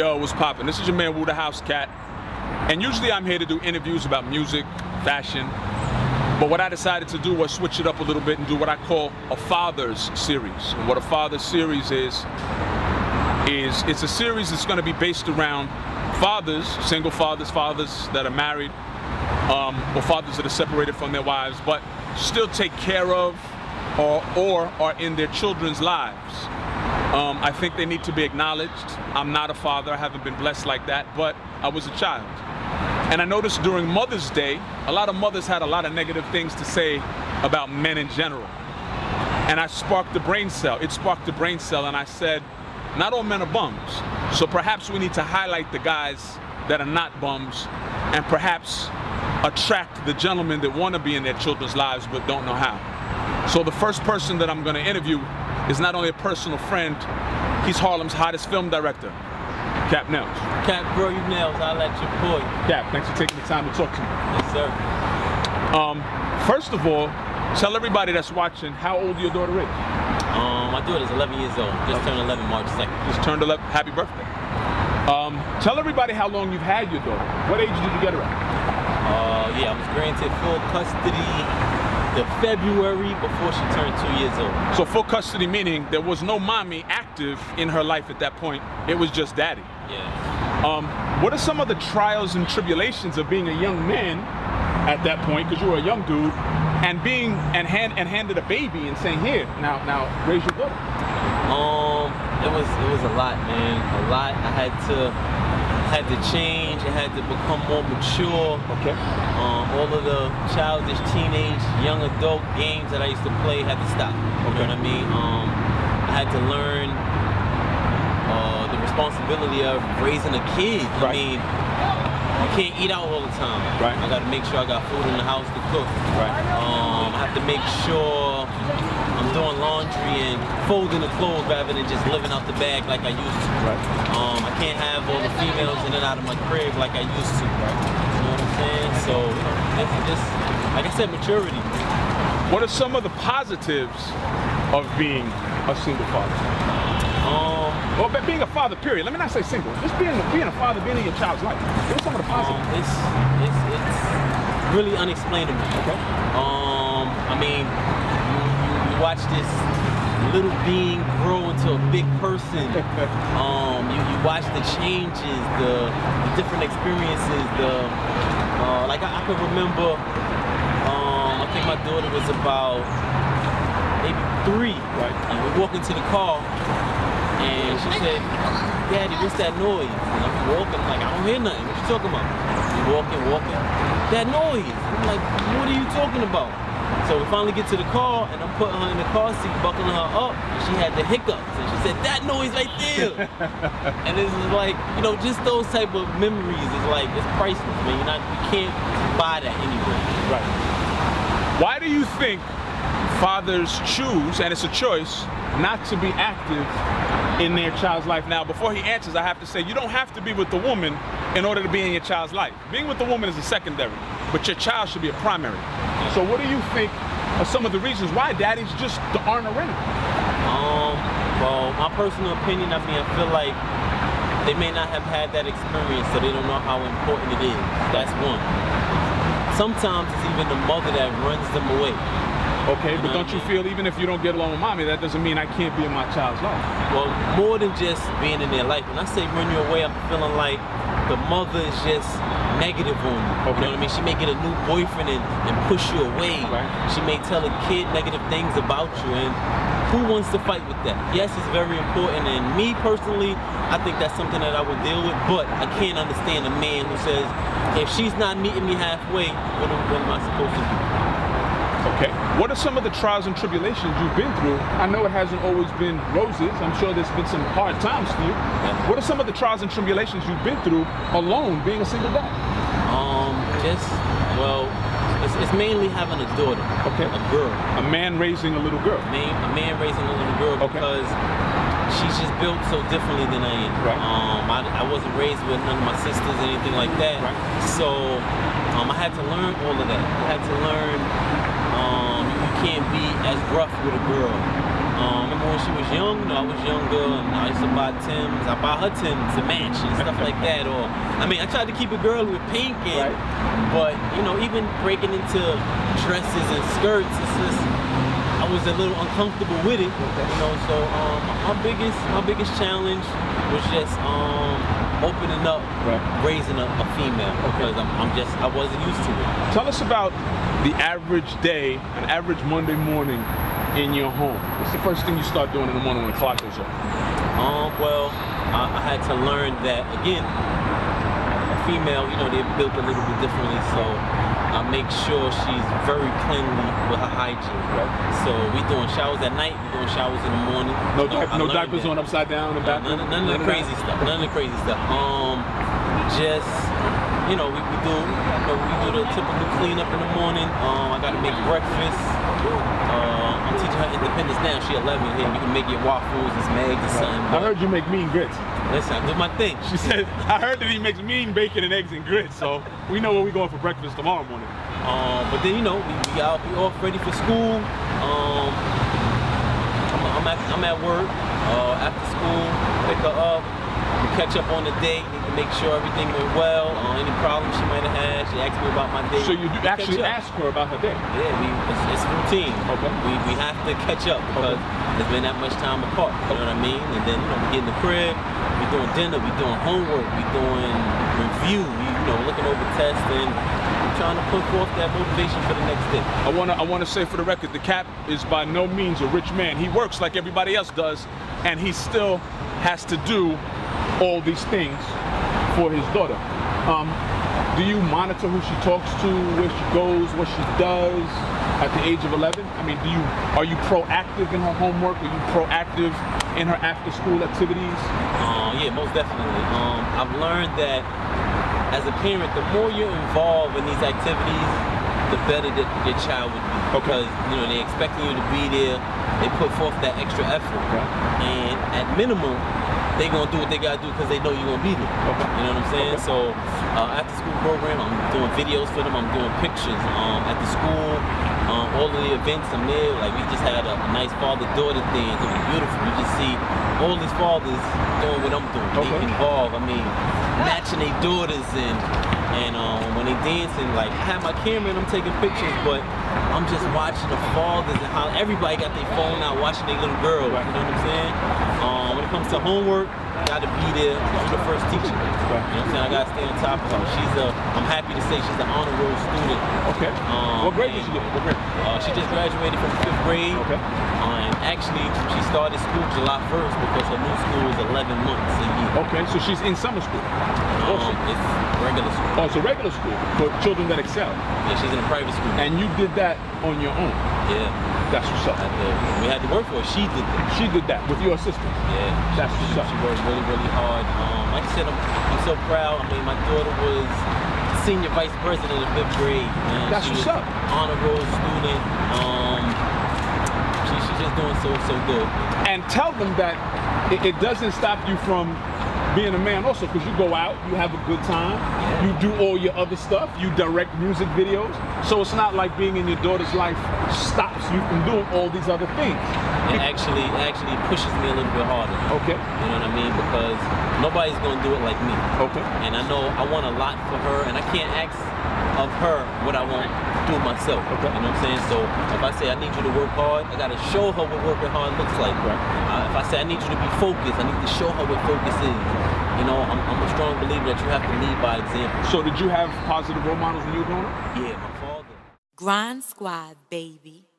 Yo, what's poppin'? This is your man Woothehousecat, and usually I'm here to do interviews about music, fashion, but what I decided to do was switch it up a little bit and do what I call a Father's Series. And what a Father's Series is it's a series that's going to be based around fathers, single fathers, fathers that are married, or fathers that are separated from their wives, but still take care of or are in their children's lives. I think they need to be acknowledged. I'm not a father, I haven't been blessed like that, but I was a child. And I noticed during Mother's Day, a lot of mothers had a lot of negative things to say about men in general. And I sparked the brain cell, it sparked the brain cell, and I said, not all men are bums. So perhaps we need to highlight the guys that are not bums and perhaps attract the gentlemen that want to be in their children's lives but don't know how. So the first person that I'm going to interview is not only a personal friend, he's Harlem's hottest film director, Cap Nels. Cap, bro, you nails. I'll let your boy. Cap, thanks for taking the time to talk to me. Yes, sir. First of all, tell everybody that's watching how old your daughter is. My daughter's 11 years old. Just turned 11 March 2nd. Just turned 11. Happy birthday. Tell everybody how long you've had your daughter. What age did you get her at? Yeah, I was granted full custody the February before she turned 2 years old. So full custody meaning there was no mommy active in her life at that point. It was just daddy. Yeah. What are some of the trials and tribulations of being a young man at that point, because you were a young dude, and being handed a baby and saying, here, now raise your daughter? It was a lot, man. A lot. I had to change. I had to become more mature. Okay. All of the childish, teenage, young adult games that I used to play had to stop. Okay. You know what I mean? I had to learn the responsibility of raising a kid. Right. I mean, you can't eat out all the time. Right. I got to make sure I got food in the house to cook. Right. I have to make sure I'm doing laundry and folding the clothes rather than just living out the bag like I used to. Right. I can't have all the females in and out of my crib like I used to. Right. You know what I'm saying? So, it's just, like I said, maturity. What are some of the positives of being a single father? Or being a father, period. Let me not say single. Just being a father, being in your child's life. What are some of the positives? It's really unexplainable. Okay. I mean, you watch this little being grow into a big person. You watch the changes, the different experiences. Like I can remember. I think my daughter was about maybe 3. Right. And we walked into the car. And she said, Daddy, what's that noise? And I'm walking, like, I don't hear nothing. What you talking about? We walking. That noise. I'm like, what are you talking about? So we finally get to the car, and I'm putting her in the car seat, buckling her up, and she had the hiccups. And she said, that noise right there. And this is like, you know, just those type of memories is like, it's priceless, man. You can't buy that anywhere. Right. Why do you think fathers choose, and it's a choice, not to be active in their child's life? Now, before he answers, I have to say, you don't have to be with the woman in order to be in your child's life. Being with the woman is a secondary, but your child should be a primary. So what do you think are some of the reasons why daddies just aren't around? Well, my personal opinion, I feel like they may not have had that experience, so they don't know how important it is. That's one. Sometimes it's even the mother that runs them away. Okay, but don't you feel even if you don't get along with mommy, that doesn't mean I can't be in my child's life? Well, more than just being in their life. When I say run you away, I'm feeling like the mother is just negative on you. Okay. You know what I mean? She may get a new boyfriend and push you away. Right. She may tell a kid negative things about you, and who wants to fight with that? Yes, it's very important, and me personally, I think that's something that I would deal with, but I can't understand a man who says, if she's not meeting me halfway, what am I supposed to do? Okay. What are some of the trials and tribulations you've been through? I know it hasn't always been roses. I'm sure there's been some hard times for you. Yeah. What are some of the trials and tribulations you've been through alone, being a single dad? It's mainly having a daughter. Okay. A girl. A man raising a little girl. A man raising a little girl, okay, because she's just built so differently than I am. Right. I wasn't raised with none of my sisters, anything like that. Right. So I had to learn all of that. I had to learn you can't be as rough with a girl. remember when she was young, I was younger, and I used to buy Timbs. I buy her Timbs to match and stuff like that. Or, I mean, I tried to keep it girly with pink, and, but, even breaking into dresses and skirts, it's just, I was a little uncomfortable with it, so my biggest challenge was just opening up, raising a female, because I wasn't used to it. Tell us about the average day, an average Monday morning in your home. What's the first thing you start doing in the morning when the clock goes off? Well, I had to learn that, again, a female, they're built a little bit differently, so I make sure she's very cleanly with her hygiene. So we doing showers at night, we doing showers in the morning. No diapers on upside down in the bathroom? None of the crazy stuff. None of the crazy stuff. Just, we do the typical cleanup in the morning. I gotta make breakfast. I'm teaching her independence now. She 11 here. You can make your waffles and some eggs or something. I heard you make mean grits. Listen, I do my thing. She said, I heard that he makes mean bacon and eggs and grits, so we know where we're going for breakfast tomorrow morning. But then, we off ready for school. I'm at work. After school, pick her up. We catch up on the day. Need to make sure everything went well. Any problems she might have had. She asked me about my day. So you do actually ask her about her day? Yeah, it's routine. Okay. We have to catch up because there's been that much time apart. You know what I mean? And then we get in the crib. We doing dinner. We doing homework. We doing review. We looking over tests and trying to put forth that motivation for the next day. I wanna say for the record, the Cap is by no means a rich man. He works like everybody else does, and he still has to do all these things for his daughter. Do you monitor who she talks to, where she goes, what she does at the age of 11? I mean, are you proactive in her homework? Are you proactive in her after-school activities? Yeah, most definitely. I've learned that as a parent, the more you're involved in these activities, the better that your child would be. Because they're expecting you to be there. They put forth that extra effort, and at minimum, they gonna do what they gotta do because they know you're gonna be there. You know what I'm saying? So after school program, I'm doing videos for them. I'm doing pictures at the school. All of the events I'm there. Like we just had a nice father-daughter thing. It was beautiful. You just see all these fathers doing what I'm doing. They involved. I mean, matching their daughters and when they dancing, like I have my camera and I'm taking pictures, but I'm just watching the fathers and how everybody got their phone out watching their little girl. You know what I'm saying? When it comes to homework, gotta be there. She's the first teacher. You know what I'm saying? I gotta stay on top of her. I'm happy to say she's an honor roll student. Okay. What grade did she get? What grade? She just graduated from 5th grade. Okay. And actually, she started school July 1st because her new school is 11 months a year. Okay, so she's in summer school. Awesome. It's regular school. Oh, it's a regular school for children that excel. Yeah, she's in a private school. And you did that on your own? Yeah. That's what's up. We had to work for her. She did that. She did that with your assistant? Yeah. That's what's up. She worked really, really hard. Like I said, I'm so proud. I mean, my daughter was senior vice president in 5th grade. Man. That's what's up. Honor roll student. She's just doing so good. And tell them that it doesn't stop you from being a man also, because you go out, you have a good time, you do all your other stuff, you direct music videos, so it's not like being in your daughter's life stops you from doing all these other things. It actually pushes me a little bit harder. Okay. You know what I mean? Because nobody's gonna do it like me. Okay. And I know I want a lot for her, and I can't ask of her what I want to do myself. Okay. You know what I'm saying? So if I say I need you to work hard, I gotta show her what working hard looks like. If I say I need you to be focused, I need to show her what focus is. You know, I'm a strong believer that you have to lead by example. So did you have positive role models when you were growing up? Yeah, my father. Grind Squad, baby.